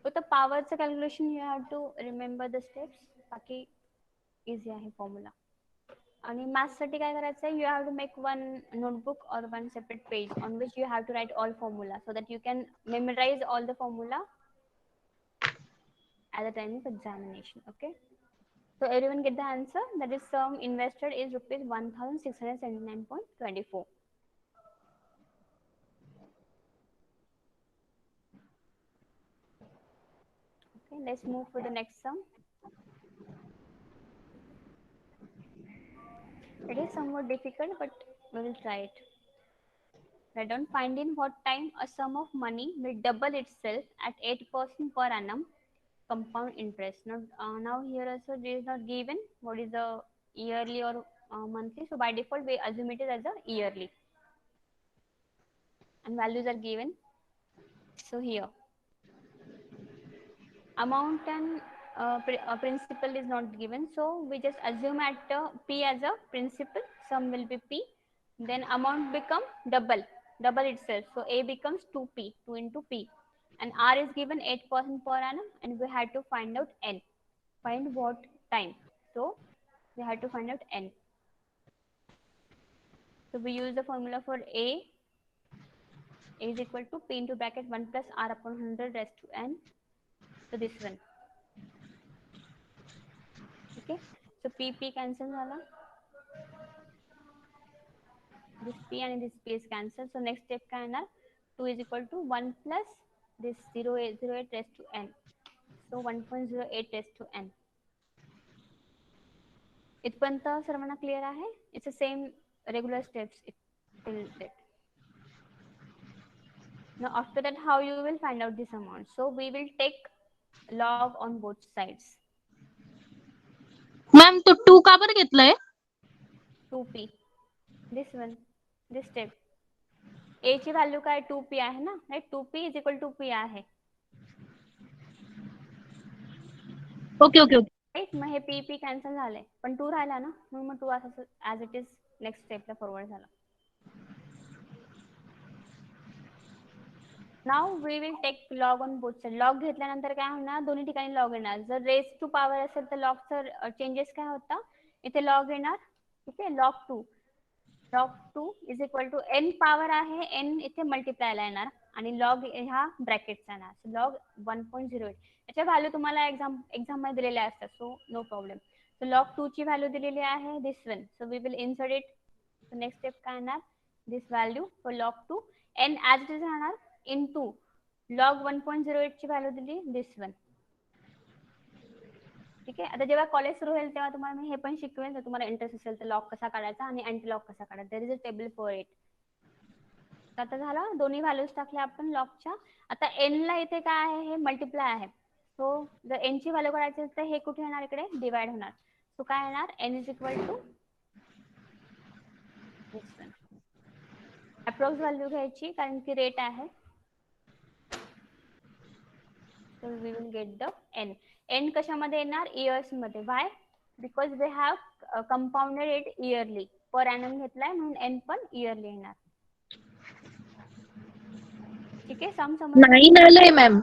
फक्त पॉवरचं calculation you have to remember the steps. बाकी इझी आहे फॉर्म्युला. आणि मॅथ्ससाठी काय करायचं आहे, you have to make one notebook और one separate page on which you have to write all formula so that you can memorise all the formula at the time of examination. Okay, so everyone get the answer. That is sum invested is rupees 1679.24. Okay, let's move for the next sum. It is somewhat difficult, but we will try it. Write down, find in what time a sum of money will double itself at 8% per annum compound interest. Now here also this is not given what is the yearly or monthly, so by default we assume it as a yearly, and values are given. So here amount and principal is not given, so we just assume at P as a principal, sum will be P, then amount become double itself, so A becomes 2P, 2 into P, and R is given 8% per annum, and we had to find out N. Find what time? So we had to find out N. So we use the formula for A is equal to P into bracket 1 plus R upon 100 raised to N. So this one. Okay, so P cancel झाला. This P and this P is cancelled. So next step काय येणार? 2 is equal to 1 plus this 0.08 raised to N. So 1.08 raised to N. इथपर्यंत सर्वांना clear आहे? It's the same regular steps till that. Now after that, how you will find out this amount? So we will take log on both sides. Ma'am तो 2 का बरं घेतलाय? 2P. This one, this step. A ची value काय 2P आहे ना, right? 2P is equal to P आहे. Okay okay okay. Right, मग हे P कॅन्सल झालंय, पण 2 राहिला ना, मग 2 असं ऍज इट इज नेक्स्ट स्टेपला फॉरवर्ड झाला. Now we will take log on both side. Log घेतल्यानंतर काय होणार, दोन्ही ठिकाणी लॉग येणार. जर रेस टू पॉवर असेल तर लॉगचं चेंजेस काय होतं, इथे लॉग येणार. ठीक आहे, log two is equal to N power आहे, एन इथे मल्टिप्लायला येणार आणि लॉग ह्या ब्रॅकेटचा येणार. लॉग 1.08 याच्या व्हॅल्यू तुम्हाला एक्झाम मध्ये दिलेल्या असतात, so no problem. So log 2 ची व्हॅल्यू दिलेली आहे this one, so we will insert it. Next step काय येणार, this value for log 2 N as it is राहणार इनटू लॉग 1.08 ची व्हॅल्यू दिली दिस वन. ठीक आहे, आता जेव्हा कॉलेज सुरू होईल तेव्हा तुम्हाला मी हे पण शिकवेल, जर तुम्हाला इंटरेस्ट असेल तर लॉग कसा काढायचा आणि अँटी लॉग कसा काढायचा. There is a table for it. आता झाला, दोन्ही व्हॅल्यूज टाकल्या आपण लॉगच्या. आता एन ला इथे काय आहे, हे मल्टिप्लाय आहे. सो जर एन ची व्हॅल्यू काढायची असेल तर हे कुठे येणार, इकडे डिवाइड होणार. सो काय येणार, N is equal to this one. Approx value घ्यायची कारण की रेट आहे. So we will get the n. n कशामध्ये येणार, इयर्स मध्ये. Why, because we have compounded it yearly. Per annum घेतलाय म्हणून n पण इयरली येणार. ठीक आहे, सम समजलं. 9 आलंय मॅम.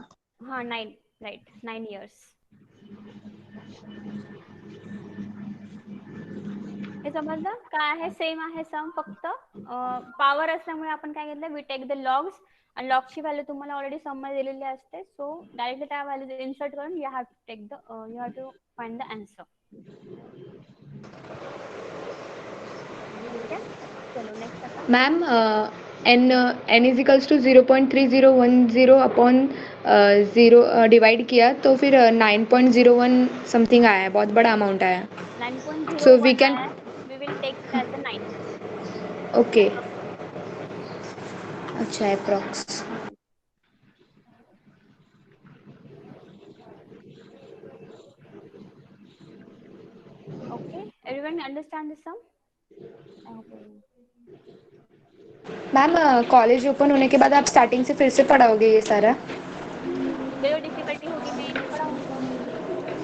हा 9, राईट, 9 इयर्स. हे समजलं काय आहे, सेम आहे सम, फक्त पॉवर असल्यामुळे आपण काय घेतलं, वी टेक द लॉग्स. आणि लॉगची व्हॅल्यू तुम्हाला ऑलरेडी सम मध्ये दिलेली असते. सो डायरेक्टली त्या व्हॅल्यू इन्सर्ट करून you have to find the answer. ठीक आहे, चलो नेक्स्ट. आता ma'am n is equals to 0.3010 upon 0 divide किया तो फिर 9.01 समथिंग आया है, बहुत बड़ा अमाउंट आया. सो वी 9.01 कैन, आया, we will take it as a 9. Okay, अच्छा approx. Okay, everyone understand the sum? I hope everyone. Ma'am college open होने के बाद आप स्टार्टिंग से फिर से पढ़ाओगे ये सारा? जो डिफिकल्टी होगी मैं नहीं पढ़ाऊंगी,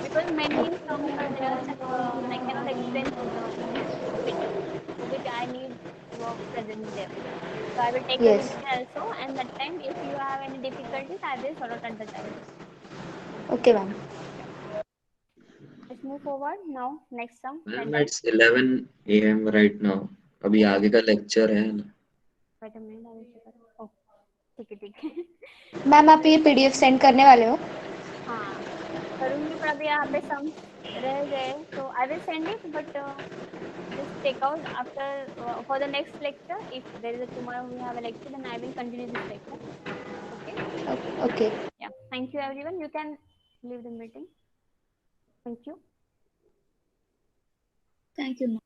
because many sums are there and I cannot explain in between, for which I need work present there. So I will take the Yes. video also, and that time if you have any difficulties I will sort out at the time. Okay ma'am. Let's move forward now. Next sum. Ma'am it's 11 AM right now. अभी आगे का lecture है ना. Wait a minute, I will check it. Oh, ठीक है ठीक है. Ma'am आप ये पीडीएफ सेंड करने वाले हो? हाँ करूंगी, पर अभी यहाँ पे सम रह गए, so I will send it, but just take out after for the next lecture. If there is a tomorrow we have a lecture, then I will continue this lecture. Okay. Okay. Yeah. Thank you everyone. You can leave the meeting. Thank you. Thank you.